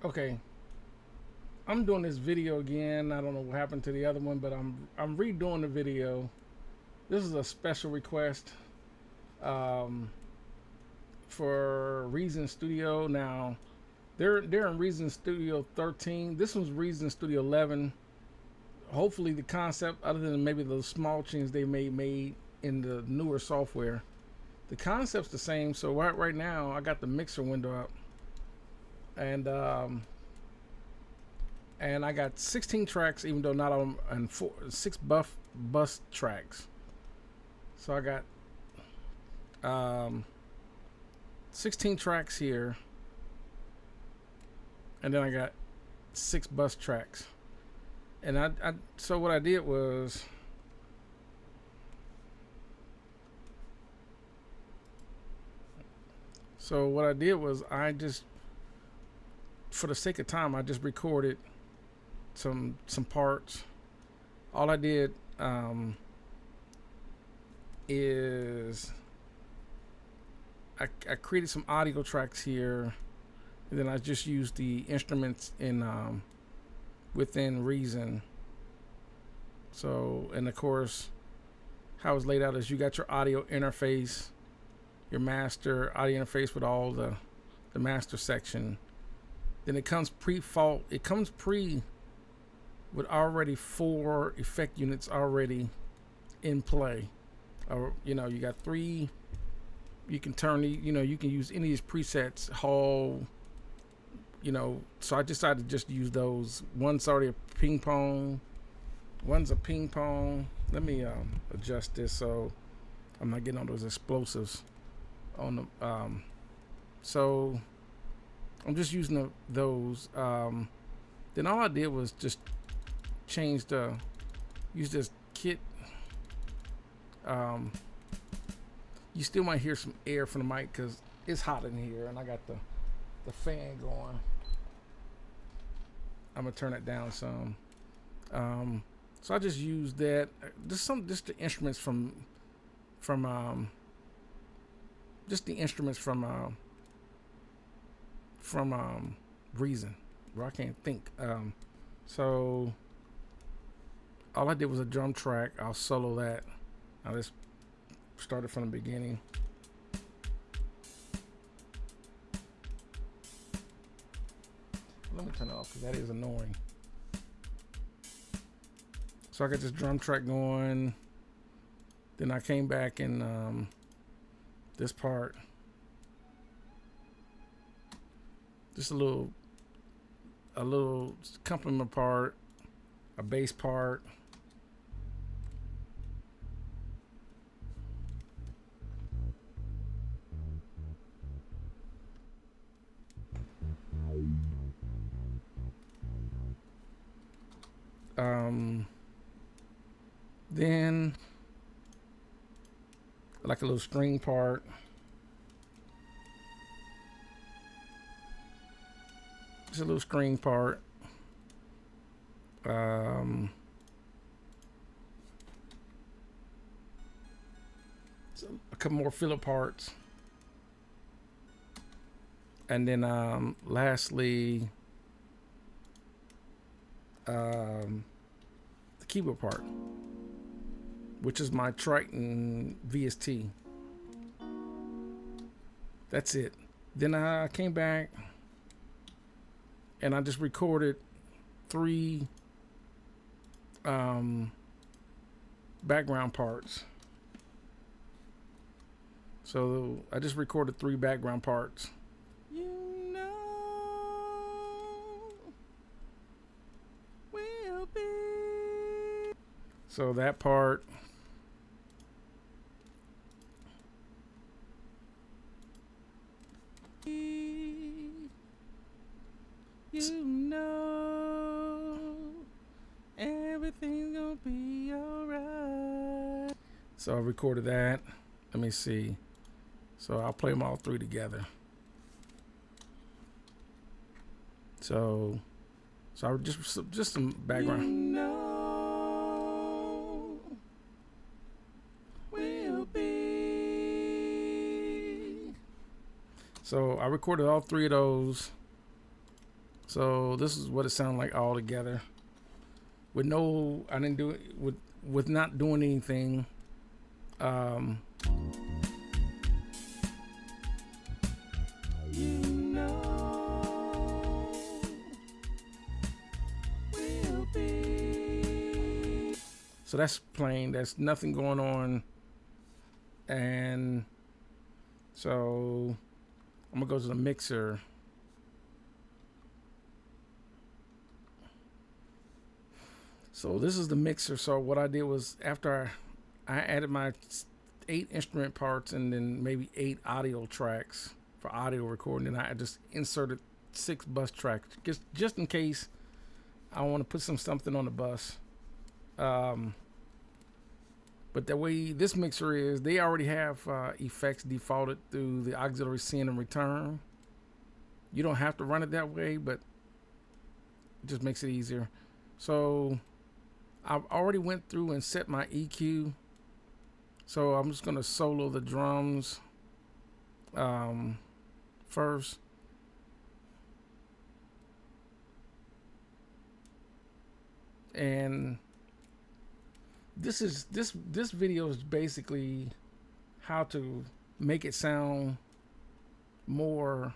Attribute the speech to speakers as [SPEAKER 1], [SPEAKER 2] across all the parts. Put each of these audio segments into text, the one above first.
[SPEAKER 1] Okay, I'm doing this video again. I don't know what happened to the other one, but I'm redoing the video. This is a special request um, for Reason Studio. Now they're in Reason Studio 13. This one's Reason Studio 11. Hopefully, the concept, other than maybe the small changes they made in the newer software, the concept's the same. So right now, I got the mixer window up, and I got 16 tracks, even though not on, and six bus tracks. So I got um, 16 tracks here, and then I got six bus tracks. And so what I did was, I just, for the sake of time, I just recorded some parts. All I did is I created some audio tracks here, and then I just used the instruments in within Reason. So, and of course, how it's laid out is you got your audio interface, your master audio interface with all the master section. Then it comes pre-fault. It comes pre with already four effect units already in play. Or you got three. You can turn you can use any of these presets. Hall. So I decided to just use those. One's already a ping pong. One's a ping pong. Let me adjust this so I'm not getting all those explosives on the. So I'm just using those. Then all I did was just change use this kit. You still might hear some air from the mic because it's hot in here, and I got the fan going. I'm gonna turn it down some. So I just used that. Just the instruments from just the instruments from Reason, where I can't think. So all I did was a drum track. I'll solo that. I just started from the beginning. Let me turn it off because that is annoying. So I got this drum track going. Then I came back in this part. Just a little accompaniment part, a bass part. Then like a little string part. Just a little string part. A couple more filler parts. And then lastly, the keyboard part, which is my Triton VST. That's it. Then I came back and I just recorded three background parts. So I just recorded three background parts. Will be. So that part. Everything's gonna be alright. So I recorded that. Let me see. So I'll play them all three together. So I just some background. Will be. So I recorded all three of those. So this is what it sounded like all together. With no, I didn't do it with not doing anything. Um, you know, we'll be. So that's plain. There's nothing going on, and so I'm gonna go to the mixer. So this is the mixer. So what I did was after I added my 8 instrument parts and then maybe 8 audio tracks for audio recording, and I just inserted 6 bus tracks just in case I want to put something on the bus. But the way this mixer is, they already have effects defaulted through the auxiliary send and return. You don't have to run it that way, but it just makes it easier. So I've already went through and set my EQ. So I'm just gonna solo the drums first. And this video is basically how to make it sound more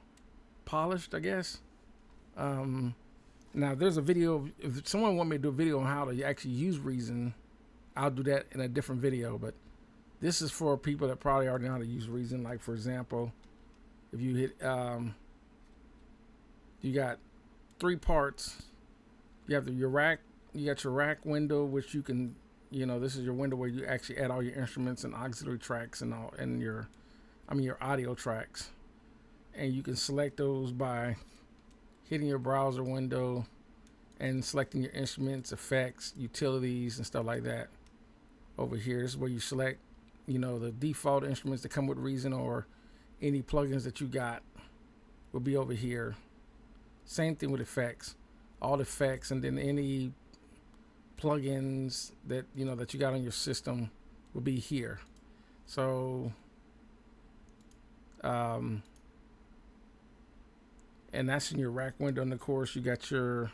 [SPEAKER 1] polished, I guess. Now there's a video, if someone want me to do a video on how to actually use Reason, I'll do that in a different video, but this is for people that probably already know how to use Reason. Like for example, if you hit, you got 3 parts. You have your rack, you got your rack window, which you can, this is your window where you actually add all your instruments and auxiliary tracks and all, and your audio tracks. And you can select those by hitting your browser window and selecting your instruments, effects, utilities, and stuff like that. Over here, this is where you select, the default instruments that come with Reason, or any plugins that you got will be over here. Same thing with effects, all effects, and then any plugins that that you got on your system will be here. So and that's in your rack window, and of course you got your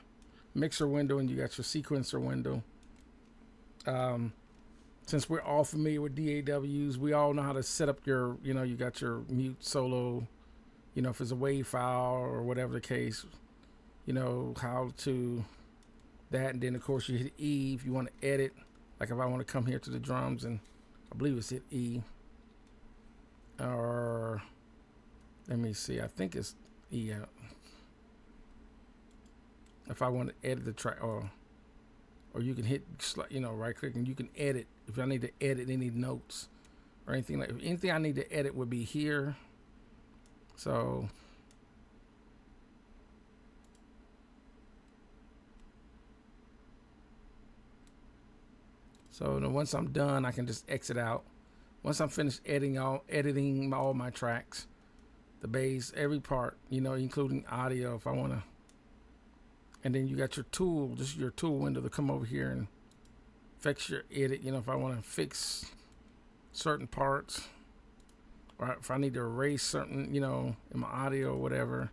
[SPEAKER 1] mixer window and you got your sequencer window. Since we're all familiar with DAWs, we all know how to set up your, you got your mute solo, if it's a WAV file or whatever the case, how to that. And then of course you hit E if you want to edit. Like if I want to come here to the drums, and I believe it's hit E, or let me see, I think it's E. If I want to edit the track, or you can hit, right click, and you can edit. If I need to edit any notes or anything anything I need to edit would be here. So then once I'm done, I can just exit out. Once I'm finished editing all my tracks, the bass, every part, including audio, if I want to. And then you got your tool, just your tool window to come over here and fix your edit. If I want to fix certain parts, or if I need to erase certain, in my audio or whatever.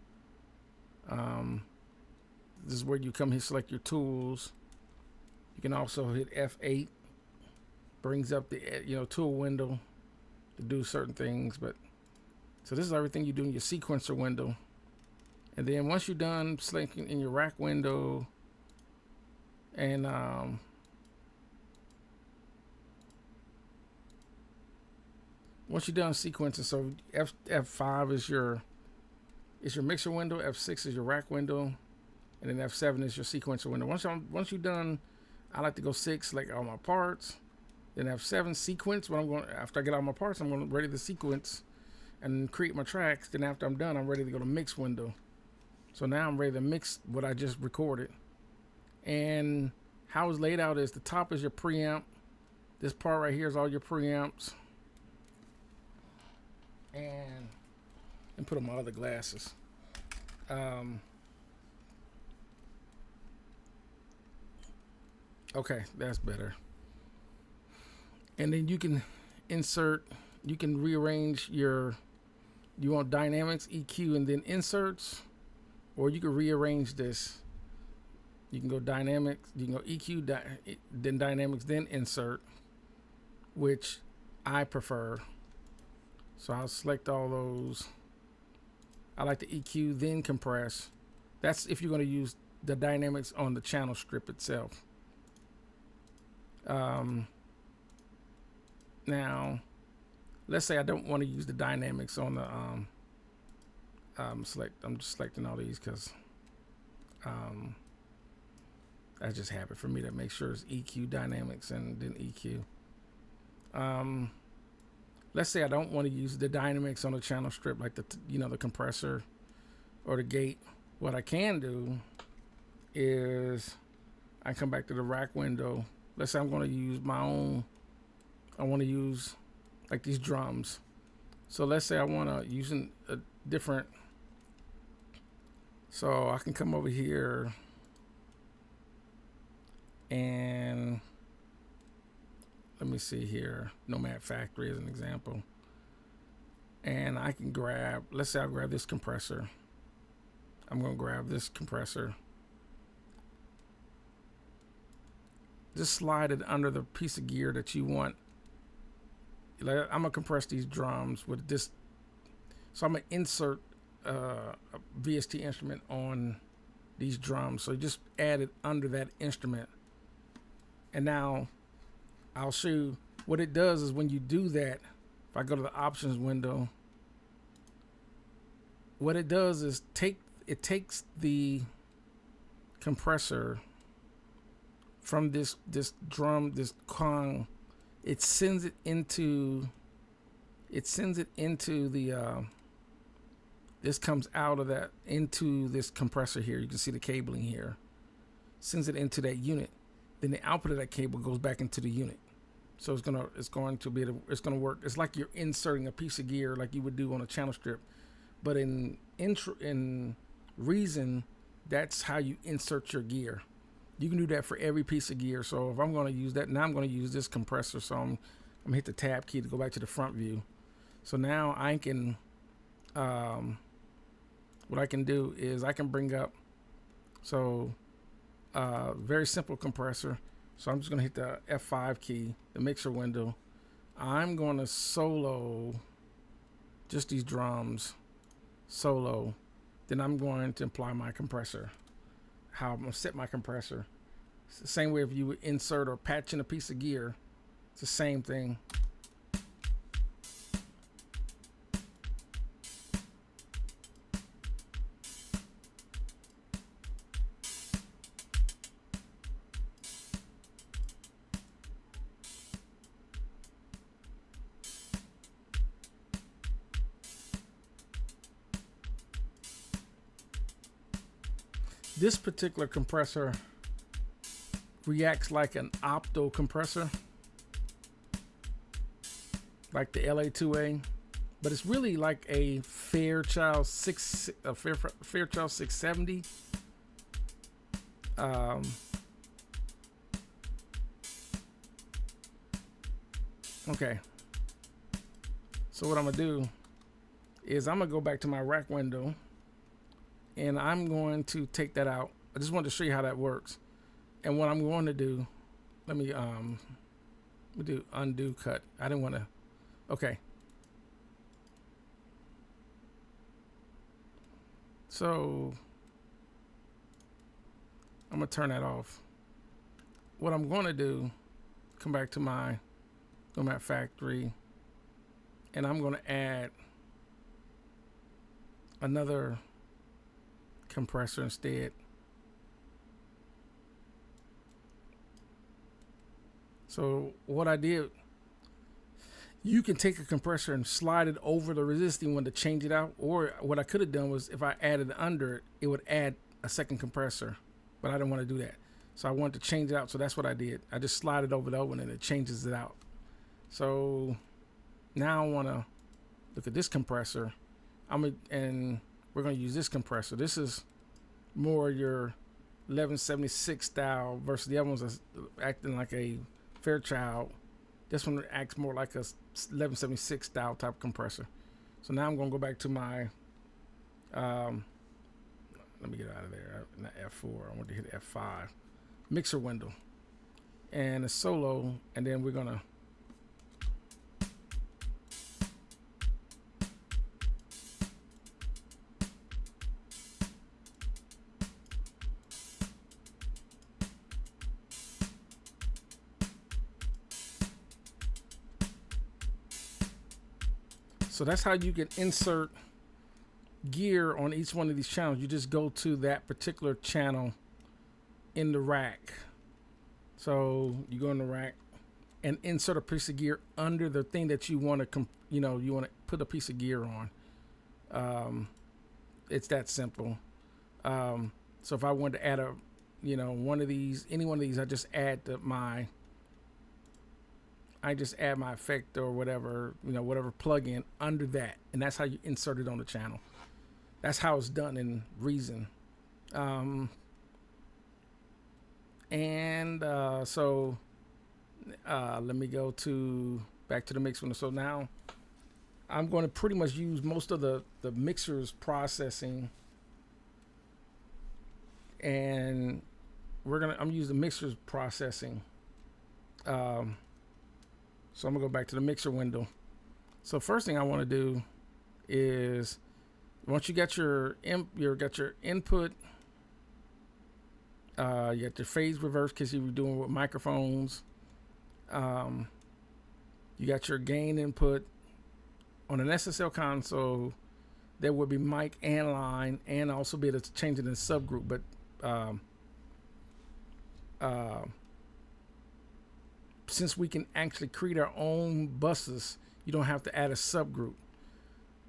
[SPEAKER 1] This is where you come here, select your tools. You can also hit F8, brings up the tool window to do certain things. But so this is everything you do in your sequencer window. And then once you're done selecting in your rack window, and once you're done sequencing, so F5 is your mixer window, F6 is your rack window, and then F7 is your sequencer window. Once you're done, I like to go 6, select all my parts, then F7 sequence. After I get all my parts, I'm going to ready the sequence and create my tracks. Then after I'm done, I'm ready to go to mix window. So now I'm ready to mix what I just recorded. And how it's laid out is the top is your preamp. This part right here is all your preamps. And put on my other glasses. Okay, that's better. And then you can rearrange you want dynamics, EQ, and then inserts. or you can rearrange this. You can go dynamics, you can go EQ, then dynamics, then insert, which I prefer. So I'll select all those. I like the EQ, then compress. That's if you're going to use the dynamics on the channel strip itself. Now, let's say I don't want to use the dynamics on the I'm just selecting all these because that's just habit for me to make sure it's EQ, dynamics, and then EQ. Let's say I don't want to use the dynamics on the channel strip, like the compressor or the gate. What I can do is I come back to the rack window. Let's say I'm going to use my own. I want to use like these drums. So let's say I want to use a different. So I can come over here and let me see here, Nomad Factory as an example. And I can grab, let's say I'll grab this compressor. I'm going to grab this compressor. Just slide it under the piece of gear that you want. I'm going to compress these drums with this. So I'm going to insert a VST instrument on these drums. So just add it under that instrument. And now I'll show you what it does is when you do that, if I go to the options window, what it does is it takes the compressor from this drum, this Kong, it sends it into the this comes out of that into this compressor here. You can see the cabling here. Sends it into that unit. Then the output of that cable goes back into the unit. So it's going to work. It's like you're inserting a piece of gear like you would do on a channel strip. But in Reason, that's how you insert your gear. You can do that for every piece of gear. So if I'm going to use that, now I'm going to use this compressor. So I'm going to hit the tab key to go back to the front view. So now I can, what I can do is I can bring up, very simple compressor. So I'm just going to hit the F5 key, the mixer window. I'm going to solo just these drums, solo. Then I'm going to apply my compressor. How I'm going to set my compressor. It's the same way if you would insert or patch in a piece of gear. It's the same thing. This particular compressor reacts like an opto compressor, like the LA2A, but it's really like a Fairchild 670. Okay. So what I'm gonna do is I'm gonna go back to my rack window. And I'm going to take that out. I just wanted to show you how that works. And what I'm going to do, let me do undo cut. I didn't want to. Okay. So I'm gonna turn that off. What I'm going to do, come back to my Nomad Factory, and I'm going to add another compressor instead. So what I did, you can take a compressor and slide it over the resisting one to change it out, or what I could have done was if I added under it, it would add a second compressor, but I didn't want to do that. So I wanted to change it out, so that's what I did. I just slide it over the oven and it changes it out. So now I want to look at this compressor. And we're going to use this compressor. This is more your 1176 style versus the other ones that's acting like a Fairchild. This one acts more like a 1176 style type compressor. So now I'm going to go back to my let me get out of there. Not F4. I want to hit F5. Mixer window. And a solo. And then we're going to so that's how you can insert gear on each one of these channels. You just go to that particular channel in the rack. So you go in the rack and insert a piece of gear under the thing that you want to, you want to put a piece of gear on. It's that simple. So if I wanted to add a, one of these, any one of these, I just add my effect or whatever, whatever plugin under that. And that's how you insert it on the channel. That's how it's done in Reason. So let me go back to the mix window. So now I'm going to pretty much use most of the mixer's processing, and I'm using the mixer's processing. So I'm gonna go back to the mixer window. So first thing I want to do is, once you got your input, you got your phase reverse because you were doing with microphones. You got your gain input. On an SSL console, there would be mic and line, and also be able to change it in subgroup. But since we can actually create our own buses, you don't have to add a subgroup.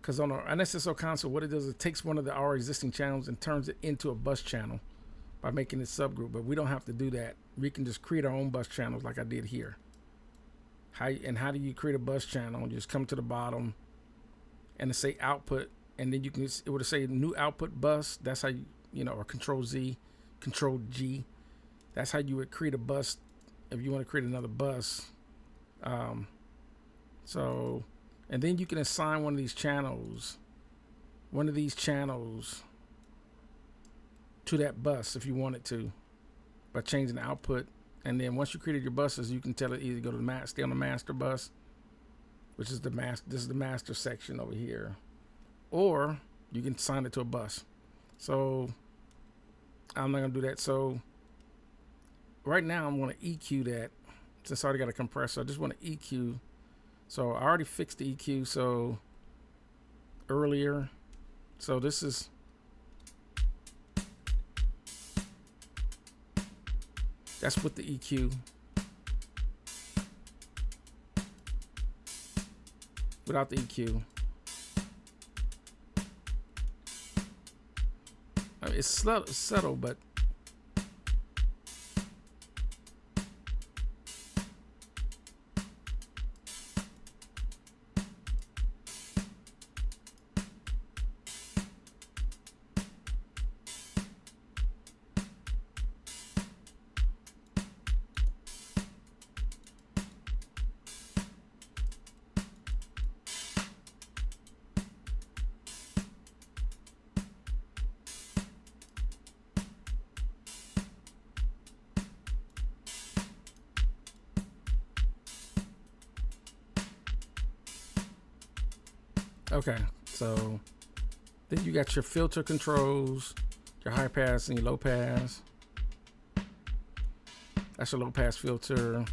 [SPEAKER 1] Because on an SSL console, what it does is it takes one of our existing channels and turns it into a bus channel by making it subgroup. But we don't have to do that. We can just create our own bus channels like I did here. How do you create a bus channel? You just come to the bottom and it say output, and then it would say new output bus. That's how or Control Z, Control G. That's how you would create a bus if you want to create another bus. And then you can assign one of these channels to that bus if you wanted to, by changing the output. And then once you created your buses, you can tell it either go to stay on the master bus, which is this is the master section over here, or you can assign it to a bus. So I'm not gonna do that. So right now I'm gonna EQ that, since I already got a compressor. I just want to EQ. So I already fixed the EQ. So earlier, so this is. That's with the EQ. Without the EQ. I mean, it's subtle, but okay, so then you got your filter controls, your high pass and your low pass. That's your low pass filter,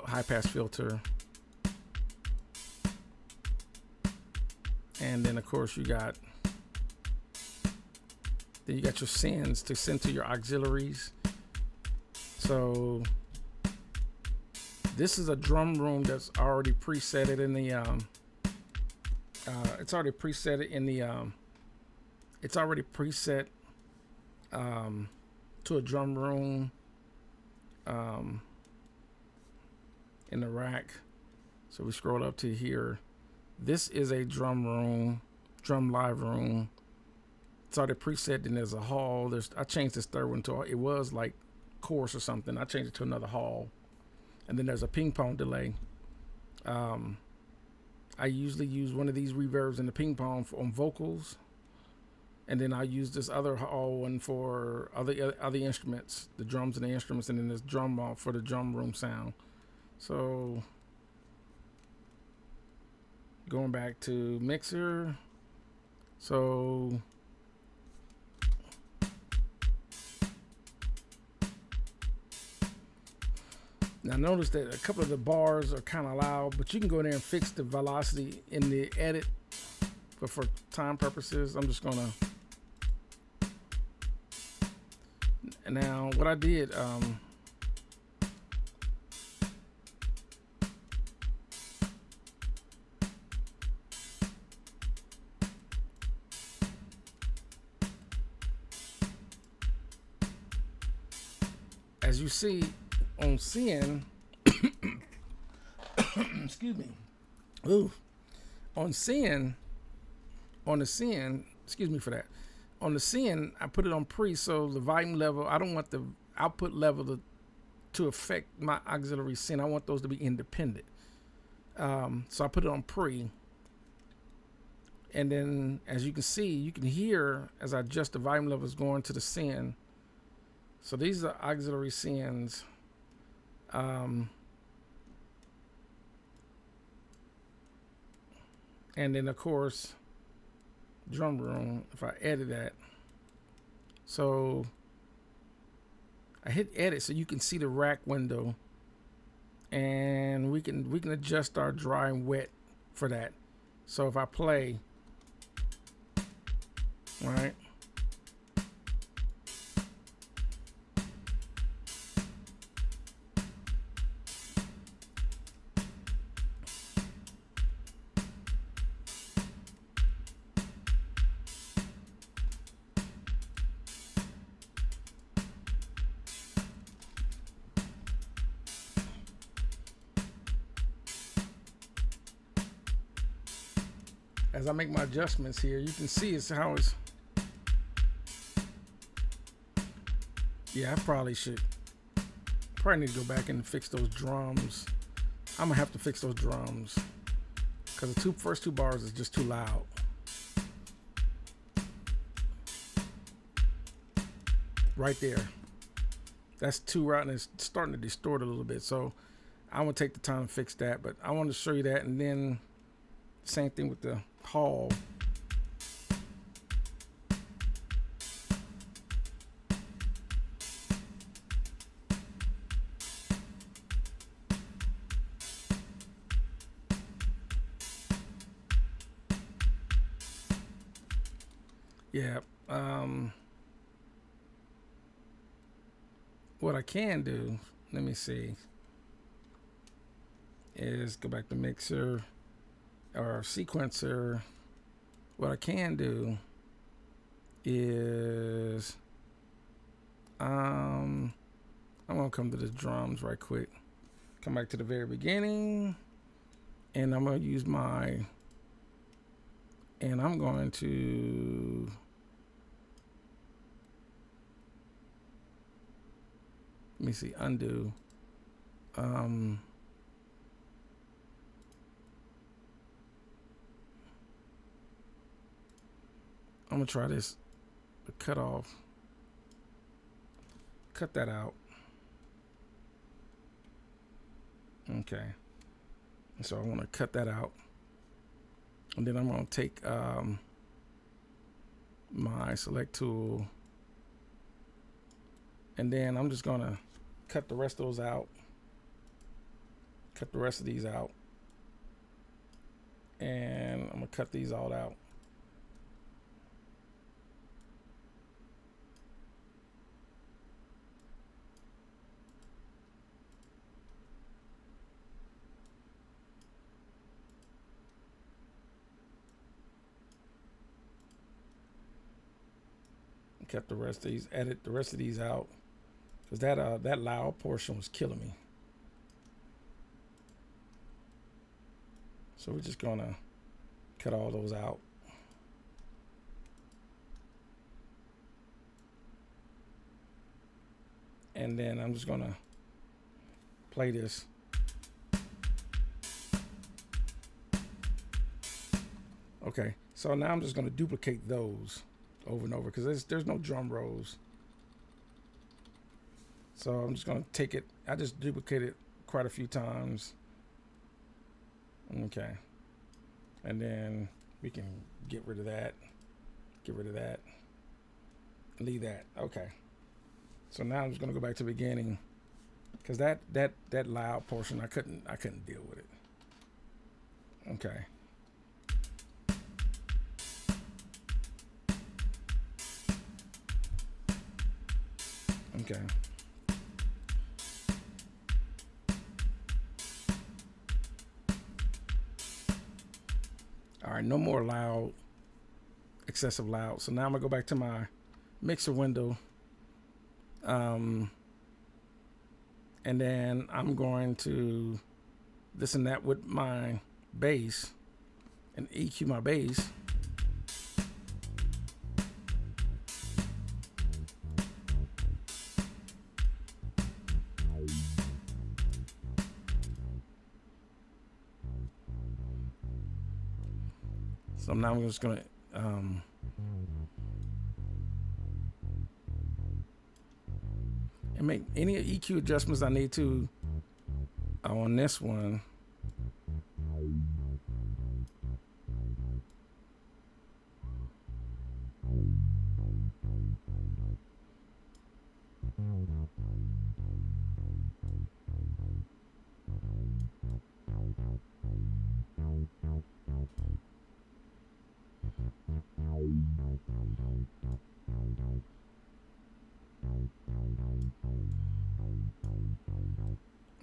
[SPEAKER 1] high pass filter. And then of course you got your sends to send to your auxiliaries. So this is a drum room that's already preset in the it's already preset to a drum room in the rack. So we scroll up to here. This is a drum live room. It's already preset, and there's a hall. I changed this third one to, it was like chorus or something. I changed it to another hall. And then there's a ping pong delay. I usually use one of these reverbs in the ping pong on vocals. and then I use this other hall one for other instruments, the drums and the instruments, and then this drum hall for the drum room sound. So going back to mixer, so now notice that a couple of the bars are kind of loud, but you can go in there and fix the velocity in the edit. But for time purposes, I'm just gonna. Now what I did, as you see on Sin, excuse me, ooh, on Sin, on the Sin, excuse me for that. On the Sin, I put it on pre, so the volume level, I don't want the output level to affect my auxiliary Sin. I want those to be independent. So I put it on pre. And then, as you can see, you can hear as I adjust the volume levels going to the Sin. So these are auxiliary Sins. And then, of course, drum room, if I edit that. So I hit edit so you can see the rack window, and we can adjust our dry and wet for that. So if I play, right, as I make my adjustments here, you can see it's how it's. Yeah, I probably need to go back and fix those drums. I'm gonna have to fix those drums because the first two bars is just too loud. Right there. That's too loud, and it's starting to distort a little bit. So I'm gonna take the time to fix that, but I want to show you that, and then same thing with the hall. Yeah. What I can do, let me see, is go back to mixer or sequencer. What I can do is I'm gonna come to the drums right quick, come back to the very beginning, and I'm gonna use I'm going to let me see, undo. I'm gonna try this, the cut off. Cut that out. Okay. So I want to cut that out. And then I'm gonna take my select tool, and then I'm just gonna cut the rest of those out. Cut the rest of these out. And I'm gonna cut these all out. Cut the rest of these, edit the rest of these out, because that loud portion was killing me. So we're just gonna cut all those out. And then I'm just gonna play this. Okay, so now I'm just gonna duplicate those. over and over because there's no drum rolls. So I'm just gonna take it. I just duplicate it quite a few times. Okay, and then we can get rid of that. Get rid of that. Leave that. Okay. So now I'm just gonna go back to the beginning because that loud portion I couldn't deal with it. Okay. Okay. All right, no more loud, excessive loud. So now I'm gonna go back to my mixer window. And then I'm going to listen that with my bass and EQ my bass. So now I'm just gonna and make any EQ adjustments I need to on this one.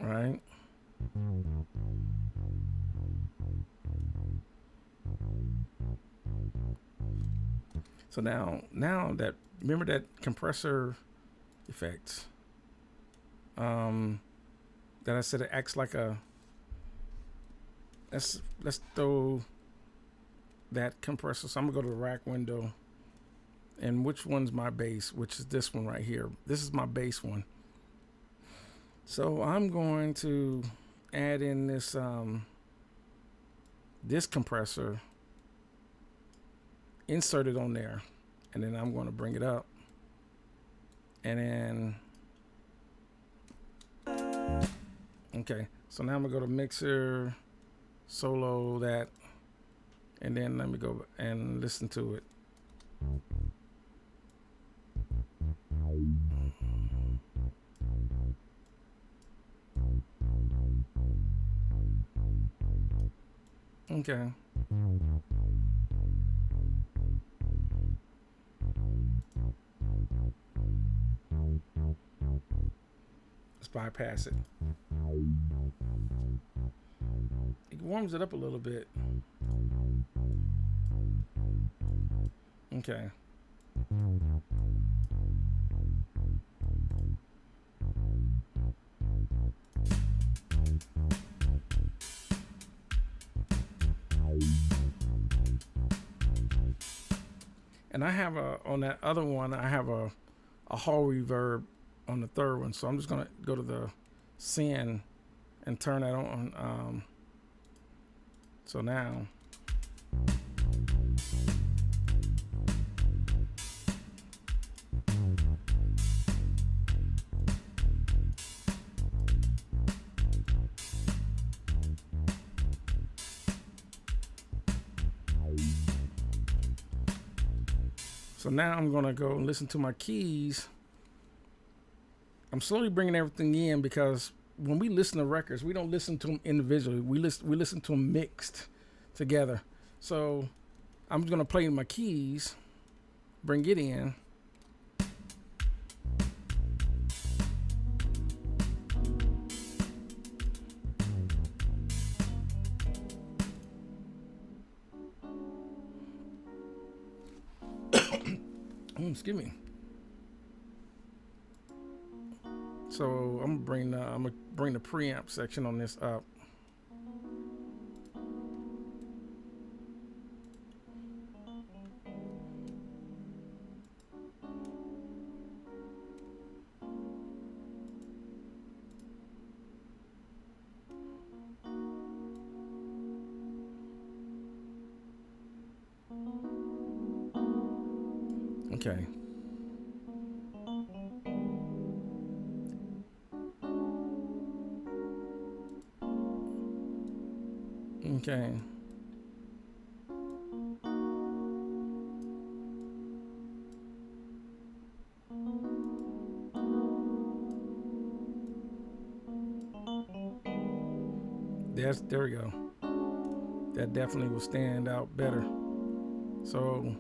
[SPEAKER 1] Right. So now that remember that compressor effect that I said it acts like a let's throw that compressor. So I'm gonna go to the rack window, and which one's my bass? Which is this one right here. This is my bass one. So I'm going to add in this this compressor, insert it on there, and then I'm going to bring it up, and then okay. So now I'm gonna go to mixer, solo that, and then let me go and listen to it. Okay. Let's bypass it. It warms it up a little bit. Okay. And I have on that other one, I have a hall reverb on the third one. So I'm just going to go to the send and turn that on. So now. So now I'm going to go and listen to my keys. I'm slowly bringing everything in because when we listen to records, we don't listen to them individually. We listen to them mixed together. So I'm going to play my keys, bring it in. Excuse me. So I'm gonna bring the preamp section on this up. Okay. Okay. There we go. That definitely will stand out better. So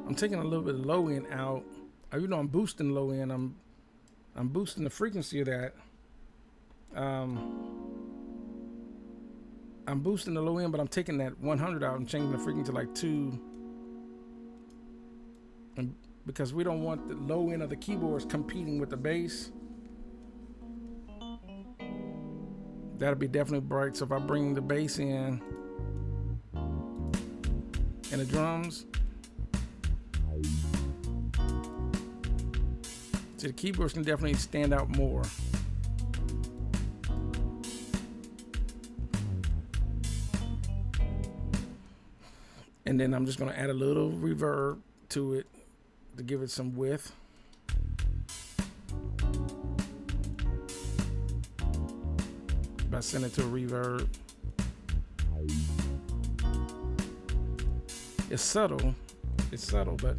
[SPEAKER 1] I'm taking a little bit of low end out. You know, I'm boosting low end. I'm boosting the frequency of that. Um, I'm boosting the low end, but I'm taking that 100 out and changing the frequency to like 2, and because we don't want the low end of the keyboards competing with the bass. That'll be definitely bright. So if I bring the bass in and the drums, so the keyboards can definitely stand out more. And then I'm just going to add a little reverb to it to give it some width. If I send it to a reverb, it's subtle, but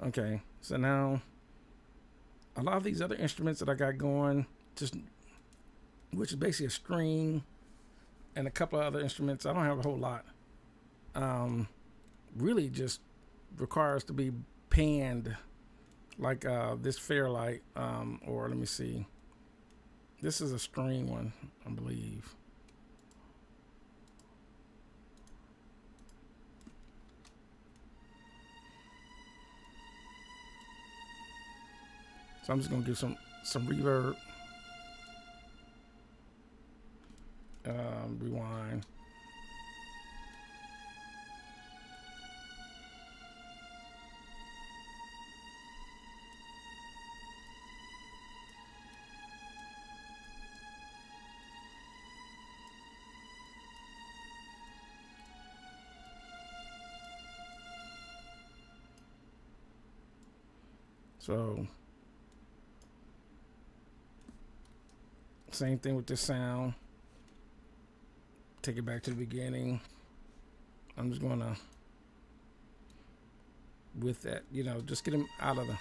[SPEAKER 1] okay. So now a lot of these other instruments that I got going, just which is basically a string and a couple of other instruments. I don't have a whole lot. Really just requires to be panned, like this Fairlight, or let me see. This is a string one, I believe. So I'm just gonna do some reverb. Rewind. So same thing with this sound. Take it back to the beginning. I'm just gonna, with that, you know, just get him out of the.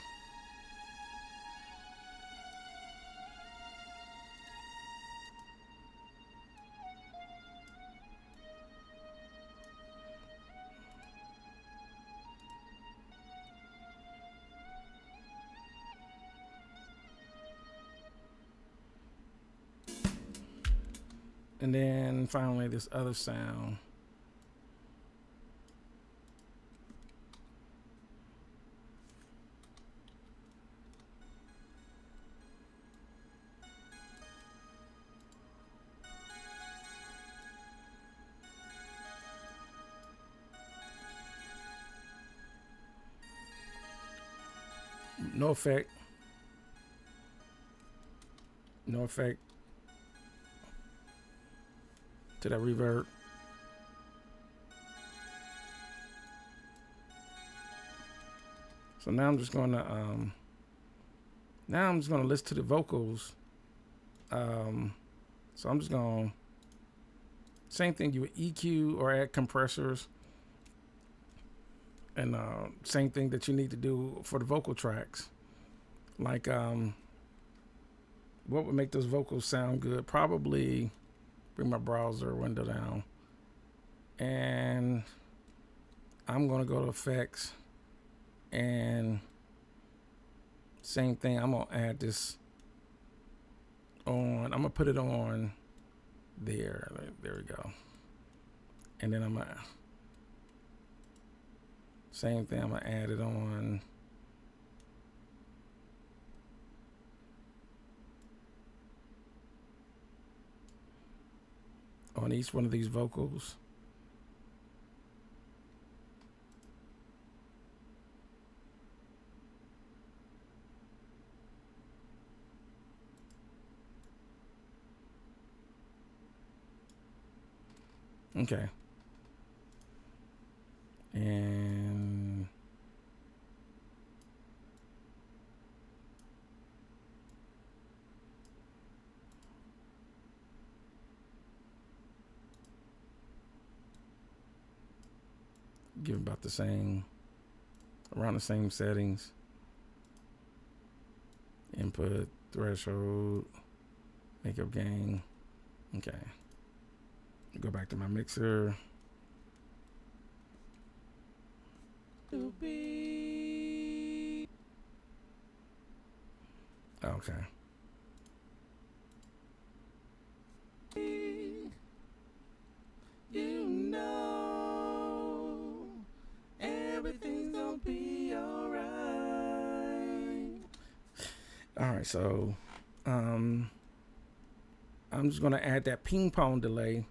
[SPEAKER 1] And then finally this other sound. No effect. No effect to that reverb. So now I'm just gonna listen to the vocals. So I'm just gonna same thing, you would EQ or add compressors, and same thing that you need to do for the vocal tracks. Like what would make those vocals sound good? Probably bring my browser window down, and I'm gonna go to effects, and same thing, I'm gonna add this on. I'm gonna put it on there. There we go. And then I'm gonna same thing. I'm gonna add it on. On each one of these vocals. Okay. And give about the same, around the same settings. Input, threshold, makeup gain. Okay. Go back to my mixer. Okay. You know everything's gonna be alright. Alright, so I'm just gonna add that ping pong delay.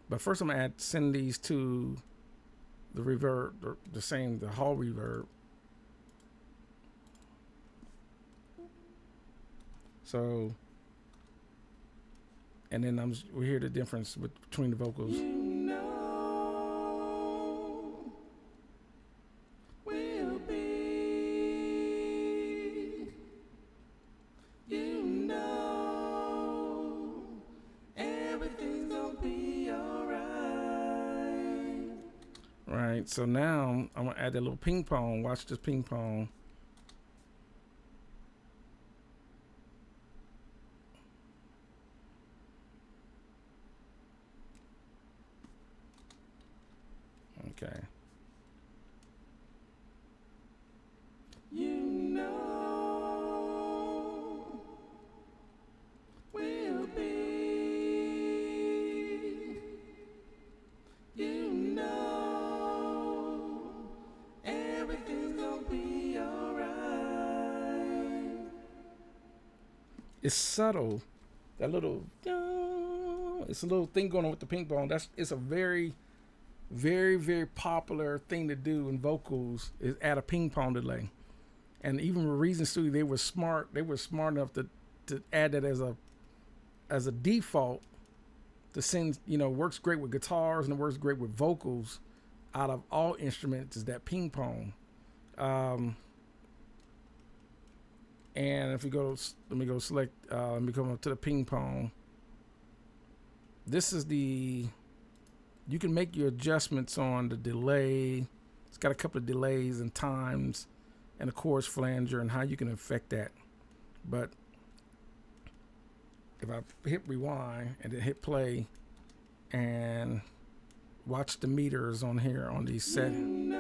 [SPEAKER 1] But first I'm gonna send these to the reverb, the hall reverb. So, and then we hear the difference between the vocals. You know, we'll be, you know, everything's gonna be alright. Right, so now I'm gonna add that little ping pong. Watch this ping pong. Okay. You know, we'll be, you know, everything's gonna be alright. It's subtle. That little, it's a little thing going on with the ping pong. It's a very, very popular thing to do in vocals is add a ping pong delay. And even with Reason Studio, they were smart enough to add that as a default to send, works great with guitars and it works great with vocals. Out of all instruments is that ping pong. And if we go, let me go select, let me come up to the ping pong. This is you can make your adjustments on the delay. It's got a couple of delays and times and a chorus flanger and how you can affect that. But if I hit rewind and then hit play and watch the meters on here on these settings.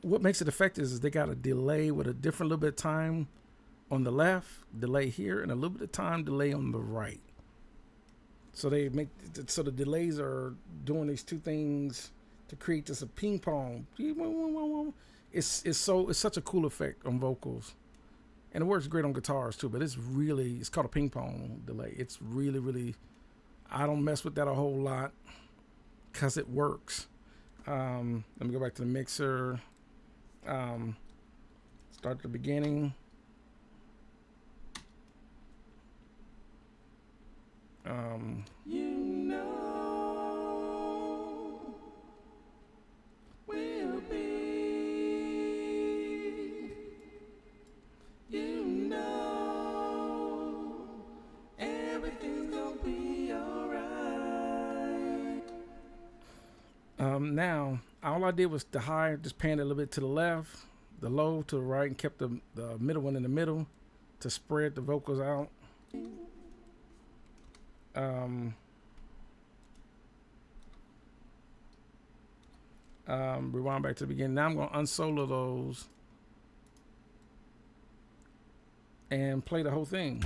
[SPEAKER 1] What makes it effective is they got a delay with a different little bit of time on the left, delay here, and a little bit of time delay on the right. So the delays are doing these two things to create this a ping pong. It's such a cool effect on vocals, and it works great on guitars too. But it's called a ping pong delay. It's really, I don't mess with that a whole lot because it works. Let me go back to the mixer. Start at the beginning. You know, we'll be, you know, everything's gonna be alright. Now, all I did was the high, just panned it a little bit to the left, the low to the right, and kept the middle one in the middle to spread the vocals out. Um, Rewind back to the beginning. Now I'm going to unsolo those and play the whole thing.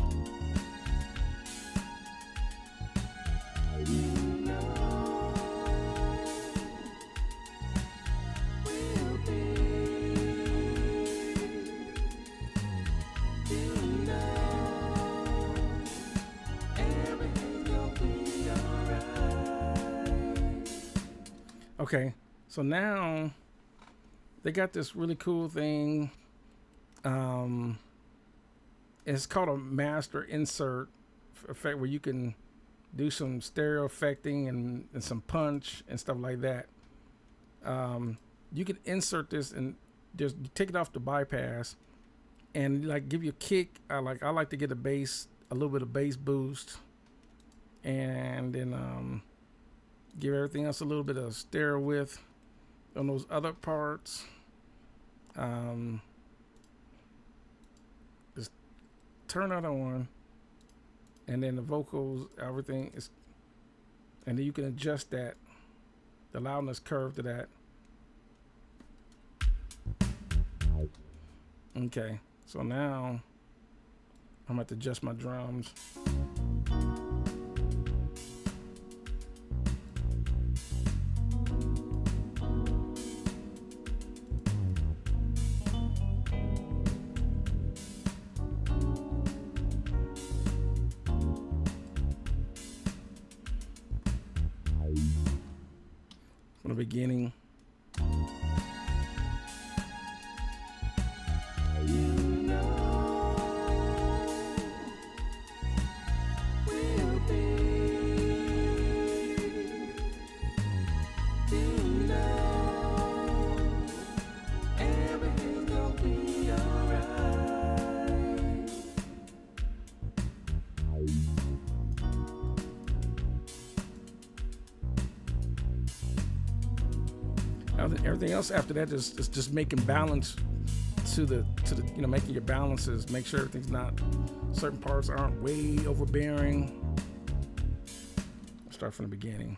[SPEAKER 1] Okay, so now they got this really cool thing. It's called a master insert effect where you can do some stereo affecting and some punch and stuff like that. You can insert this and just take it off the bypass and like give you a kick. I like to get a little bit of bass boost, and then give everything else a little bit of stereo width on those other parts. Just turn that on, and then the vocals, everything is, and then you can adjust that, the loudness curve to that. Okay, so now I'm going to adjust my drums. From the beginning. Everything else after that is just making balance to the making your balances, make sure everything's not, certain parts aren't way overbearing. I'll start from the beginning.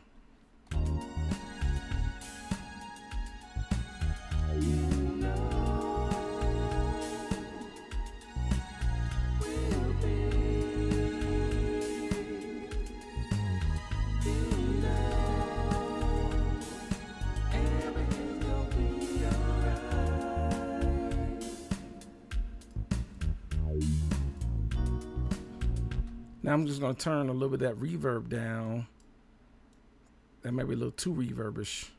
[SPEAKER 1] Now I'm just going to turn a little bit of that reverb down. That might be a little too reverbish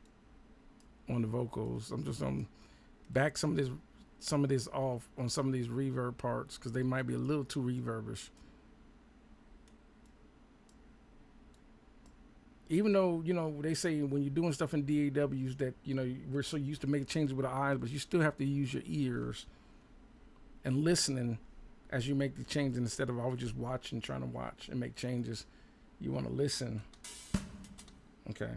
[SPEAKER 1] on the vocals. I'm just going to back some of this off on some of these reverb parts because they might be a little too reverbish. Even though, they say when you're doing stuff in DAWs that, we're so used to making changes with our eyes, but you still have to use your ears and listening as you make the changes instead of always just trying to watch and make changes. You want to listen. Okay.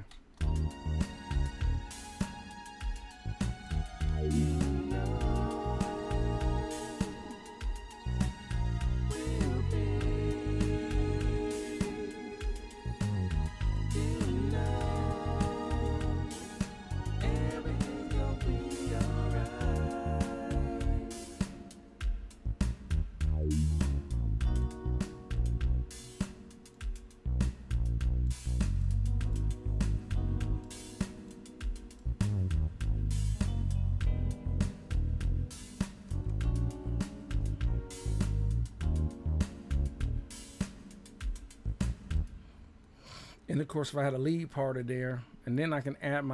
[SPEAKER 1] And of course, if I had a lead part of there, and then I can add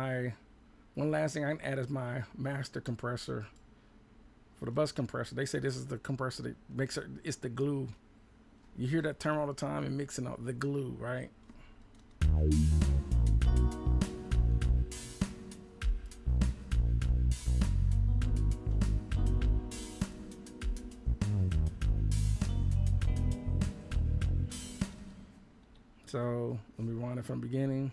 [SPEAKER 1] one last thing I can add is my master compressor for the bus compressor. They say this is the compressor that makes it's the glue. You hear that term all the time in mixing up, the glue, right? So let me rewind it from the beginning.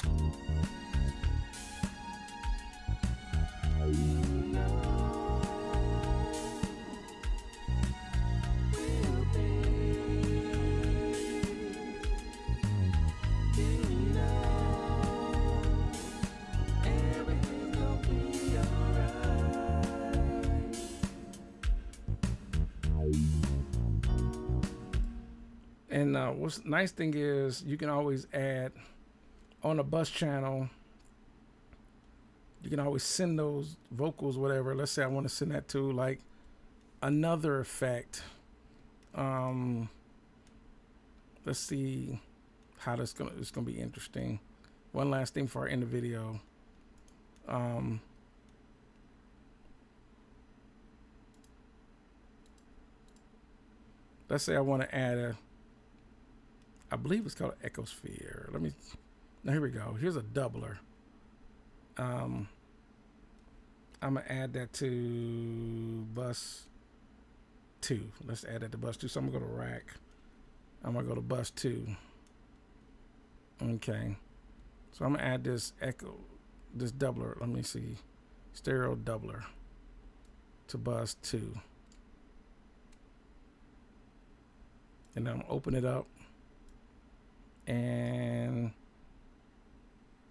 [SPEAKER 1] And what's nice thing is you can always add on a bus channel. You can always send those vocals, whatever. Let's say I want to send that to like another effect. Let's see how it's gonna be interesting. One last thing before I end the video. Let's say I want to add I believe it's called an echosphere. Now here we go. Here's a doubler. I'm gonna add that to bus 2. Let's add that to bus 2. So I'm gonna go to rack. I'm gonna go to bus 2. Okay. So I'm gonna add this doubler. Let me see. Stereo doubler to bus 2. And then I'm gonna open it up. And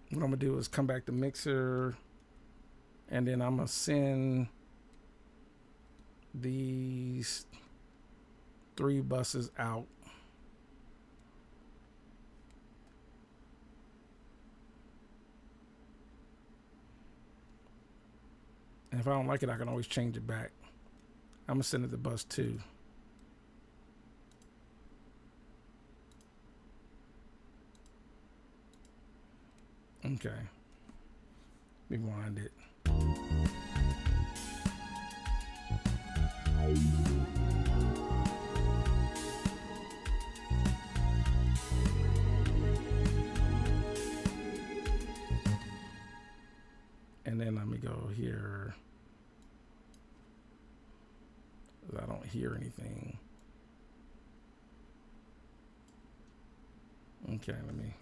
[SPEAKER 1] what I'm gonna do is come back to mixer, and then I'm gonna send these 3 buses out. And if I don't like it, I can always change it back. I'm gonna send it to bus 2. Okay. Rewind it. And then let me go here. I don't hear anything. Okay, let me.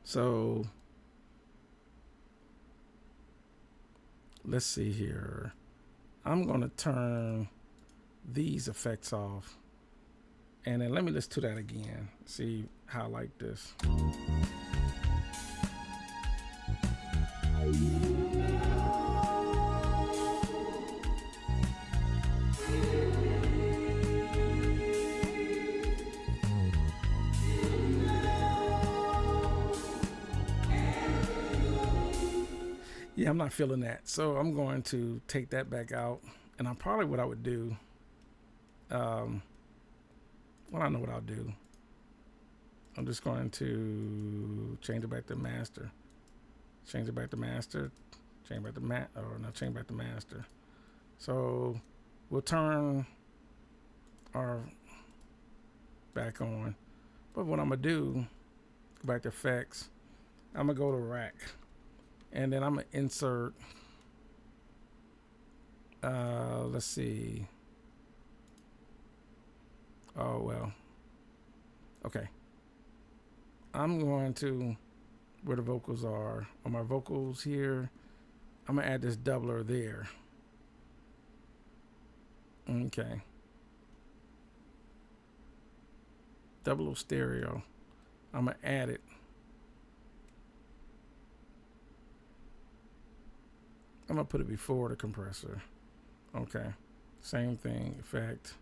[SPEAKER 1] So let's see here. I'm going to turn these effects off. And then let me listen to that again. See how I like this. Yeah, I'm not feeling that. So I'm going to take that back out. And what I would do, well, I know what I'll do. I'm just going to change it back to master. Change it back to master. Change back to change back to master. So we'll turn our back on. But what I'm gonna do, go back to effects. I'm gonna go to rack. And then I'm gonna insert, let's see. Oh, well. Okay. I'm going to, where the vocals are, on my vocals here, I'm gonna add this doubler there. Okay. Double stereo. I'm gonna add it. I'm gonna put it before the compressor. Okay. Same thing, effect.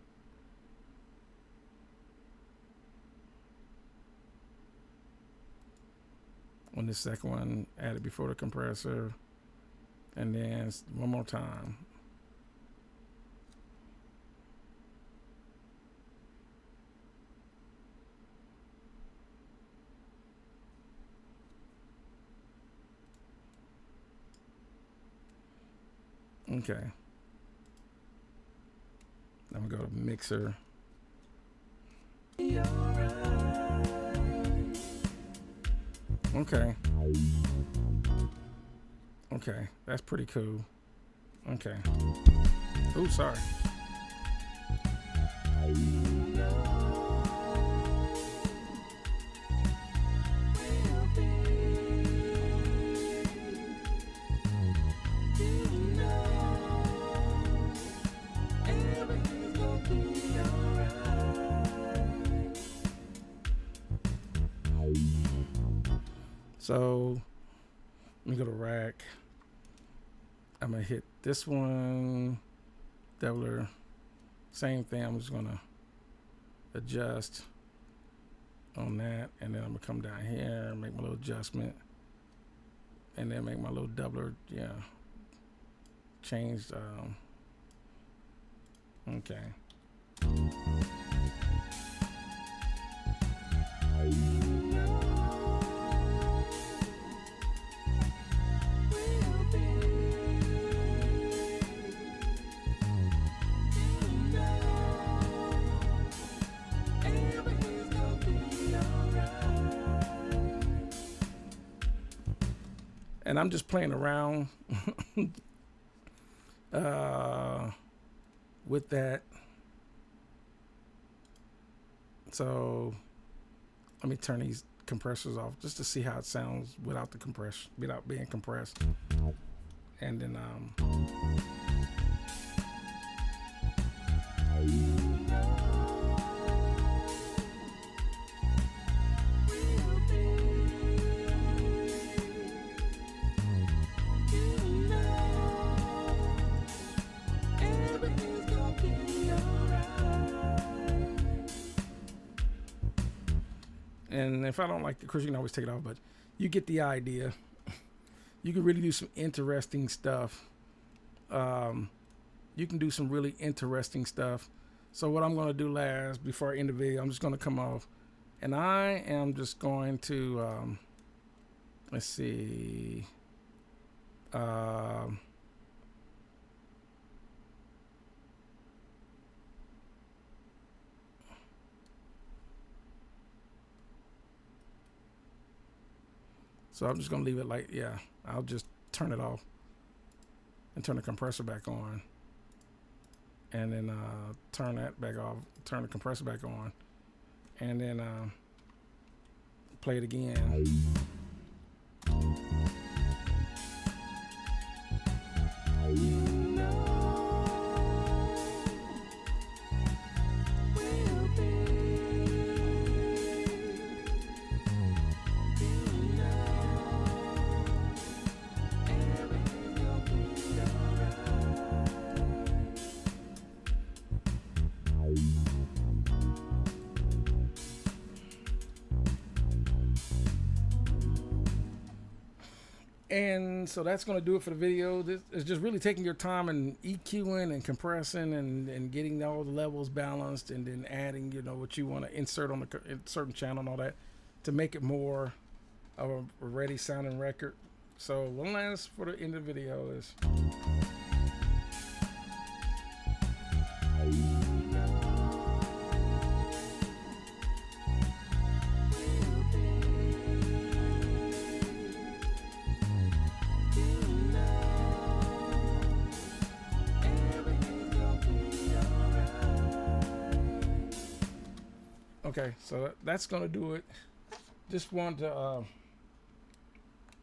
[SPEAKER 1] On this second one, add it before the compressor. And then one more time. Okay. I'm gonna go to mixer. Okay. Okay, that's pretty cool. Okay. Ooh, sorry. So let me go to rack. I'm gonna hit this one, doubler, same thing. I'm just gonna adjust on that, and then I'm gonna come down here and make my little adjustment, and then make my little doubler, yeah, changed. Okay. And I'm just playing around with that. So let me turn these compressors off just to see how it sounds without the compression, without being compressed. And then if I don't like the, of course you can always take it off, but you get the idea. You can really do some interesting stuff. You can do some really interesting stuff. So what I'm going to do last, before I end the video, I'm just going to come off, and I am just going to, let's see, so I'm just going to leave it like, yeah, I'll just turn it off and turn the compressor back on. And then turn that back off, turn the compressor back on. And then play it again. And so that's going to do it for the video. This is just really taking your time and EQing and compressing and getting all the levels balanced, and then adding, you know, what you want to insert on a certain channel and all that to make it more of a ready sounding record. So one last for the end of the video is okay, so that's gonna do it. Just want to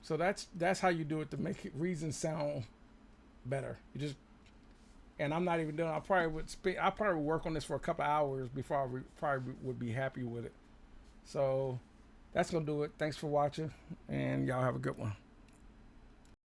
[SPEAKER 1] so that's how you do it to make Reason sound better. You just, and I'm not even doing, I probably would work on this for a couple hours before I probably would be happy with it. So that's gonna do it. Thanks for watching, and y'all have a good one.